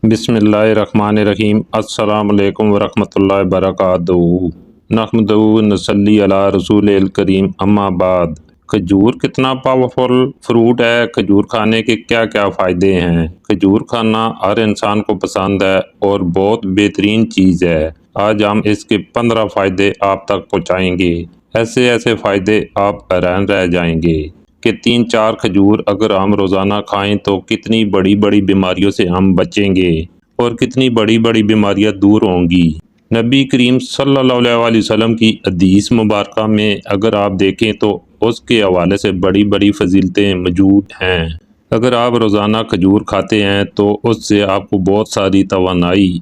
बिस्मिल्लाहिर्रहमानिर्रहीम। अस्सलामु अलैकुम वरहमतुल्लाहि वबरकातुहू। नहमदुहू व नसल्ली अला रसूलिल करीम, अम्मा बाद। खजूर कितना पावरफुल फ्रूट है। खजूर खाने के क्या क्या फ़ायदे हैं। खजूर खाना हर इंसान को पसंद है और बहुत बेहतरीन चीज़ है। आज हम इसके 15 फ़ायदे आप तक पहुँचाएँगे। ऐसे ऐसे फ़ायदे आप हैरान रह जाएंगे कि 3-4 खजूर अगर हम रोज़ाना खाएं तो कितनी बड़ी बड़ी बीमारियों से हम बचेंगे और कितनी बड़ी बड़ी बीमारियां दूर होंगी। नबी करीम सल्लल्लाहु अलैहि वसल्लम की हदीस मुबारक में अगर आप देखें तो उसके हवाले से बड़ी बड़ी फजीलतें मौजूद हैं। अगर आप रोज़ाना खजूर खाते हैं तो उससे आपको बहुत सारी तवानाई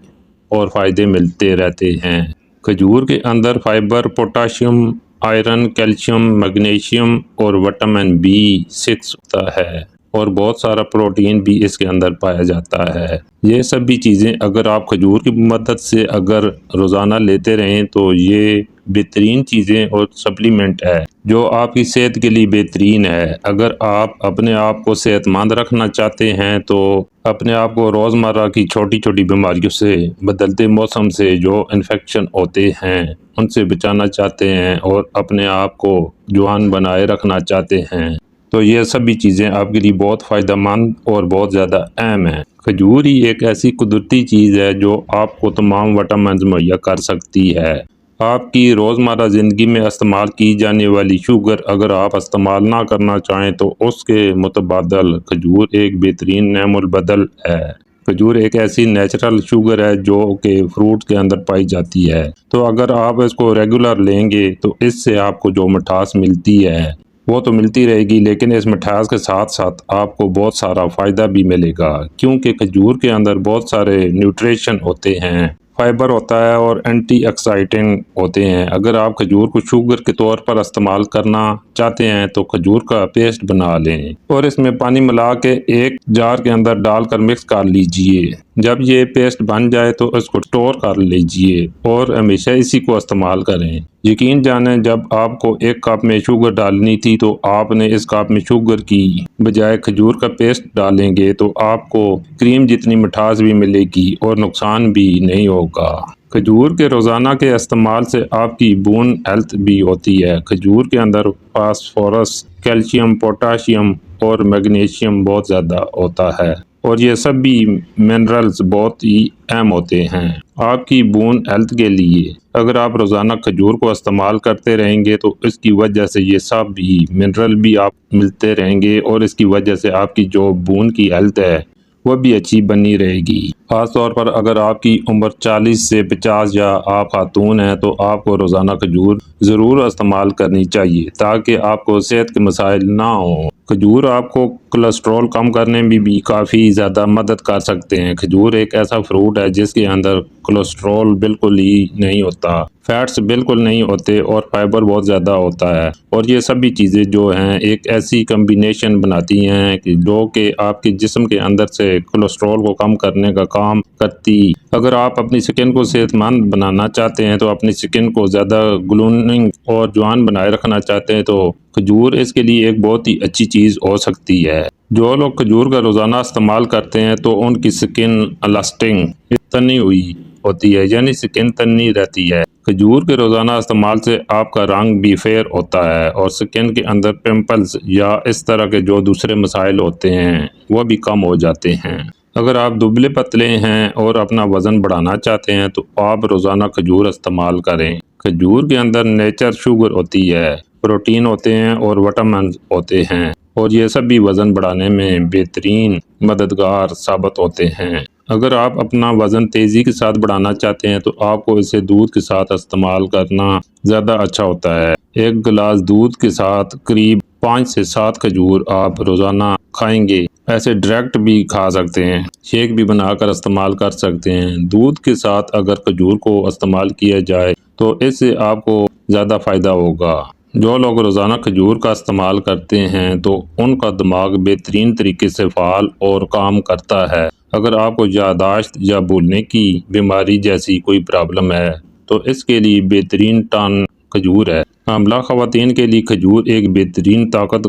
और फ़ायदे मिलते रहते हैं। खजूर के अंदर fibre, potassium, iron, calcium, magnesium और विटामिन B6 होता है और बहुत सारा प्रोटीन भी इसके अंदर पाया जाता है। ये सभी चीज़ें अगर आप खजूर की मदद से अगर रोज़ाना लेते रहें तो ये बेहतरीन चीज़ें और सप्लीमेंट है जो आपकी सेहत के लिए बेहतरीन है। अगर आप अपने आप को सेहतमंद रखना चाहते हैं तो अपने आप को रोज़मर्रा की छोटी छोटी बीमारियों से, बदलते मौसम से जो इन्फेक्शन होते हैं उनसे बचाना चाहते हैं और अपने आप को जवान बनाए रखना चाहते हैं तो ये सभी चीज़ें आपके लिए बहुत फ़ायदेमंद और बहुत ज़्यादा अहम है। खजूर ही एक ऐसी कुदरती चीज़ है जो आपको तमाम विटामिन मुहैया कर सकती है। आपकी रोज़मर्रा ज़िंदगी में इस्तेमाल की जाने वाली शुगर अगर आप इस्तेमाल ना करना चाहें तो उसके मुतबादल खजूर एक बेहतरीन नेमुल बदल है। खजूर एक ऐसी नेचुरल शुगर है जो कि फ्रूट के अंदर पाई जाती है, तो अगर आप इसको रेगुलर लेंगे तो इससे आपको जो मिठास मिलती है वो तो मिलती रहेगी, लेकिन इस मिठास के साथ साथ आपको बहुत सारा फ़ायदा भी मिलेगा क्योंकि खजूर के अंदर बहुत सारे न्यूट्रिशन होते हैं, फाइबर होता है और एंटीऑक्सीडेंट होते हैं। अगर आप खजूर को शुगर के तौर पर इस्तेमाल करना चाहते हैं तो खजूर का पेस्ट बना लें और इसमें पानी मिला के एक जार के अंदर डालकर मिक्स कर लीजिए। जब ये पेस्ट बन जाए तो इसको स्टोर कर लीजिए और हमेशा इसी को इस्तेमाल करें। यकीन जाने जब आपको एक कप में शुगर डालनी थी तो आपने इस कप में शुगर की बजाय खजूर का पेस्ट डालेंगे तो आपको क्रीम जितनी मिठास भी मिलेगी और नुकसान भी नहीं होगा। खजूर के रोज़ाना के इस्तेमाल से आपकी बोन हेल्थ भी होती है। खजूर के अंदर फास्फोरस, कैल्शियम, पोटाशियम और मैग्नीशियम बहुत ज़्यादा होता है और ये सभी मिनरल्स बहुत ही अहम होते हैं आपकी बोन हेल्थ के लिए। अगर आप रोज़ाना खजूर को इस्तेमाल करते रहेंगे तो इसकी वजह से ये सब भी मिनरल भी आप मिलते रहेंगे और इसकी वजह से आपकी जो बोन की हेल्थ है वह भी अच्छी बनी रहेगी। ख़ास तौर पर अगर आपकी उम्र 40 से 50 या आप खातून हैं तो आपको रोज़ाना खजूर ज़रूर इस्तेमाल करनी चाहिए ताकि आपको सेहत के मसाइल ना हों। खजूर आपको कोलेस्ट्रॉल कम करने में भी काफ़ी ज़्यादा मदद कर सकते हैं। खजूर एक ऐसा फ्रूट है जिसके अंदर कोलेस्ट्रॉल बिल्कुल ही नहीं होता, फैट्स बिल्कुल नहीं होते और फाइबर बहुत ज़्यादा होता है और ये सभी चीज़ें जो हैं एक ऐसी कम्बिनेशन बनाती हैं कि जो कि आपके जिस्म के अंदर से कोलेस्ट्रॉल को कम करने का काम करती। अगर आप अपनी स्किन को सेहतमंद बनाना चाहते हैं तो अपनी स्किन को ज़्यादा ग्लोइंग और जवान बनाए रखना चाहते हैं तो खजूर इसके लिए एक बहुत ही अच्छी चीज़ हो सकती है। जो लोग खजूर का रोज़ाना इस्तेमाल करते हैं तो उनकी स्किन लास्टिंग तनी हुई होती है, यानी स्किन तनी रहती है। खजूर के रोज़ाना इस्तेमाल से आपका रंग भी फेयर होता है और स्किन के अंदर पिंपल्स या इस तरह के जो दूसरे मसाइल होते हैं वह भी कम हो जाते हैं। अगर आप दुबले पतले हैं और अपना वज़न बढ़ाना चाहते हैं तो आप रोज़ाना खजूर इस्तेमाल करें। खजूर के अंदर नेचर शुगर होती है, प्रोटीन होते हैं और विटामिन होते हैं और ये सब भी वज़न बढ़ाने में बेहतरीन मददगार साबित होते हैं। अगर आप अपना वज़न तेज़ी के साथ बढ़ाना चाहते हैं तो आपको इसे दूध के साथ इस्तेमाल करना ज़्यादा अच्छा होता है। एक गिलास दूध के साथ करीब 5 से 7 खजूर आप रोज़ाना खाएंगे। ऐसे डायरेक्ट भी खा सकते हैं, शेक भी बनाकर इस्तेमाल कर सकते हैं। दूध के साथ अगर खजूर को इस्तेमाल किया जाए तो इससे आपको ज़्यादा फ़ायदा होगा। जो लोग रोज़ाना खजूर का इस्तेमाल करते हैं तो उनका दिमाग बेहतरीन तरीके से फ़ाल और काम करता है। अगर आपको याददाश्त या भूलने की बीमारी जैसी कोई प्रॉब्लम है तो इसके लिए बेहतरीन टॉन खजूर है। हामिला ख़वातीन के लिए खजूर एक बेहतरीन ताकत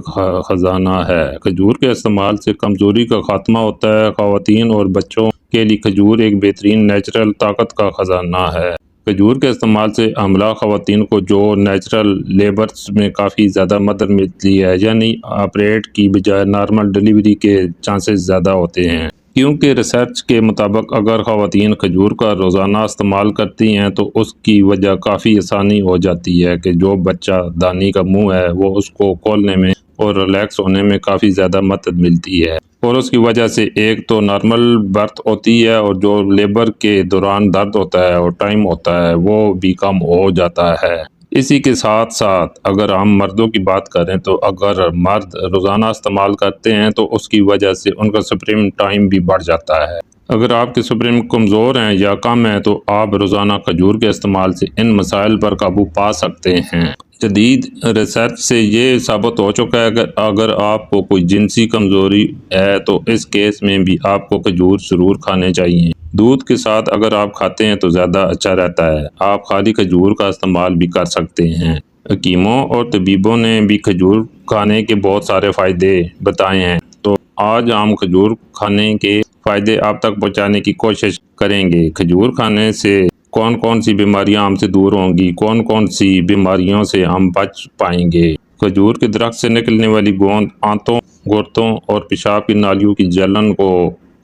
ख़जाना है। खजूर के इस्तेमाल से कमज़ोरी का खात्मा होता है। ख़वातीन और बच्चों کے لیے کھجور ایک بہترین نیچرل طاقت کا خزانہ ہے۔ کھجور کے استعمال سے حاملہ خواتین کو جو نیچرل لیبرز میں کافی زیادہ مدد ملتی ہے، یعنی آپریٹ کی بجائے نارمل ڈیلیوری کے چانسز زیادہ ہوتے ہیں، کیونکہ ریسرچ کے مطابق اگر خواتین کھجور کا روزانہ استعمال کرتی ہیں تو اس کی وجہ کافی آسانی ہو جاتی ہے کہ جو بچہ دانی کا منہ ہے وہ اس کو کھولنے میں اور ریلیکس ہونے میں کافی زیادہ مدد ملتی ہے، اور اس کی وجہ سے ایک تو نارمل برتھ ہوتی ہے اور جو لیبر کے دوران درد ہوتا ہے اور ٹائم ہوتا ہے وہ بھی کم ہو جاتا ہے۔ اسی کے ساتھ ساتھ اگر ہم مردوں کی بات کریں تو اگر مرد روزانہ استعمال کرتے ہیں تو اس کی وجہ سے ان کا سپرم ٹائم بھی بڑھ جاتا ہے۔ اگر آپ کے سپرم کمزور ہیں یا کم ہیں تو آپ روزانہ کھجور کے استعمال سے ان مسائل پر قابو پا سکتے ہیں۔ جدید ریسرچ سے یہ ثابت ہو چکا ہے کہ اگر آپ کو کوئی جنسی کمزوری ہے تو اس کیس میں بھی آپ کو کھجور ضرور کھانے چاہیے۔ دودھ کے ساتھ اگر آپ کھاتے ہیں تو زیادہ اچھا رہتا ہے۔ آپ خالی کھجور کا استعمال بھی کر سکتے ہیں۔ حکیموں اور طبیبوں نے بھی کھجور کھانے کے بہت سارے فائدے بتائے ہیں، تو آج ہم کھجور کھانے کے فائدے آپ تک پہنچانے کی کوشش کریں گے۔ کھجور کھانے سے کون کون سی بیماریاں ہم سے دور ہوں گی، کون کون سی بیماریوں سے ہم بچ پائیں گے۔ کھجور کے درخت سے نکلنے والی گوند آنتوں، گردوں اور پیشاب کی نالیوں کی جلن کو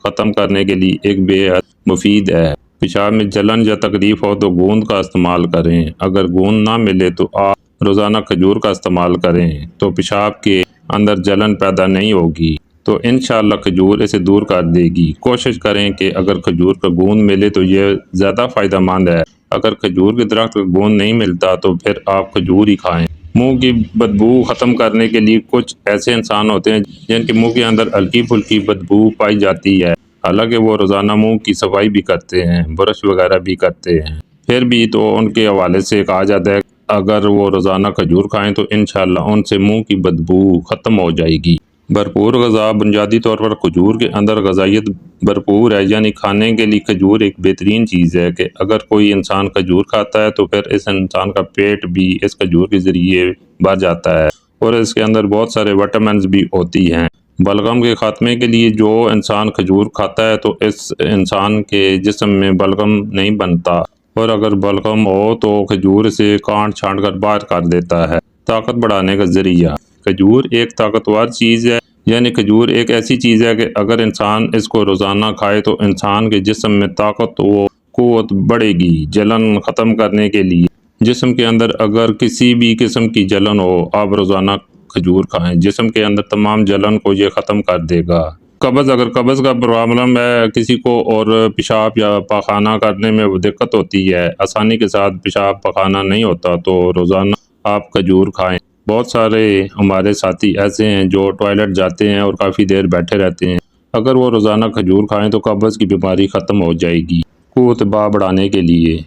ختم کرنے کے لیے ایک بے حد مفید ہے۔ پیشاب میں جلن یا تکلیف ہو تو گوند کا استعمال کریں۔ اگر گوند نہ ملے تو آپ روزانہ کھجور کا استعمال کریں تو پیشاب کے اندر جلن پیدا نہیں ہوگی، تو انشاءاللہ کھجور اسے دور کر دے گی۔ کوشش کریں کہ اگر کھجور کا گوند ملے تو یہ زیادہ فائدہ مند ہے۔ اگر کھجور کے درخت کا گوند نہیں ملتا تو پھر آپ کھجور ہی کھائیں۔ منہ کی بدبو ختم کرنے کے لیے کچھ ایسے انسان ہوتے ہیں جن کے منہ کے اندر ہلکی پھلکی بدبو پائی جاتی ہے، حالانکہ وہ روزانہ منہ کی صفائی بھی کرتے ہیں، برش وغیرہ بھی کرتے ہیں، پھر بھی تو ان کے حوالے سے کہا جاتا ہے اگر وہ روزانہ کھجور کھائیں تو انشاءاللہ ان سے منہ کی بدبو ختم ہو جائے گی۔ بھرپور غذا بنیادی طور پر کھجور کے اندر غذائیت بھرپور ہے، یعنی کھانے کے لیے کھجور ایک بہترین چیز ہے کہ اگر کوئی انسان کھجور کھاتا ہے تو پھر اس انسان کا پیٹ بھی اس کھجور کے ذریعے بھر جاتا ہے، اور اس کے اندر بہت سارے وٹامنز بھی ہوتی ہیں۔ بلغم کے خاتمے کے لیے جو انسان کھجور کھاتا ہے تو اس انسان کے جسم میں بلغم نہیں بنتا، اور اگر بلغم ہو تو کھجور سے کاٹ چھانٹ کر باہر کر دیتا ہے۔ طاقت بڑھانے کا ذریعہ کھجور ایک طاقتور چیز ہے، یعنی کھجور ایک ایسی چیز ہے کہ اگر انسان اس کو روزانہ کھائے تو انسان کے جسم میں طاقت و قوت بڑھے گی۔ جلن ختم کرنے کے لیے جسم کے اندر اگر کسی بھی قسم کی جلن ہو، آپ روزانہ کھجور کھائیں، جسم کے اندر تمام جلن کو یہ ختم کر دے گا۔ اگر قبض کا پرابلم ہے کسی کو اور پیشاب یا پاخانہ کرنے میں وہ دقت ہوتی ہے، آسانی کے ساتھ پیشاب پاخانہ نہیں ہوتا، تو روزانہ آپ کھجور کھائیں۔ بہت سارے ہمارے ساتھی ایسے ہیں جو ٹوائلٹ جاتے ہیں اور کافی دیر بیٹھے رہتے ہیں، اگر وہ روزانہ کھجور کھائیں تو قبض کی بیماری ختم ہو جائے گی۔ قوت دباؤ بڑھانے کے لیے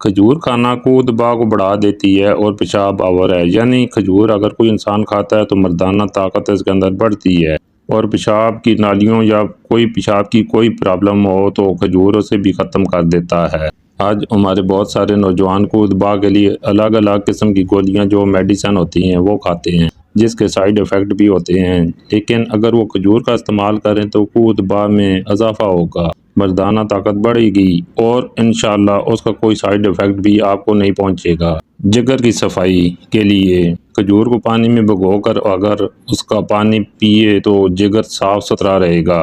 کھجور کھانا قوت دباؤ کو بڑھا دیتی ہے اور پیشاب آور ہے، یعنی کھجور اگر کوئی انسان کھاتا ہے تو مردانہ طاقت اس کے اندر بڑھتی ہے، اور پیشاب کی نالیوں یا کوئی پیشاب کی کوئی پرابلم ہو تو کھجور اسے بھی ختم کر دیتا ہے۔ آج ہمارے بہت سارے نوجوان قوت دباؤ کے لیے الگ الگ قسم کی گولیاں جو میڈیسن ہوتی ہیں وہ کھاتے ہیں، جس کے سائیڈ ایفیکٹ بھی ہوتے ہیں، لیکن اگر وہ کھجور کا استعمال کریں تو قوت دباؤ میں اضافہ ہوگا، مردانہ طاقت بڑھے گی، اور انشاءاللہ اس کا کوئی سائیڈ ایفیکٹ بھی آپ کو نہیں پہنچے گا۔ جگر کی صفائی کے لیے کھجور کو پانی میں بھگو کر اگر اس کا پانی پیے تو جگر صاف ستھرا رہے گا۔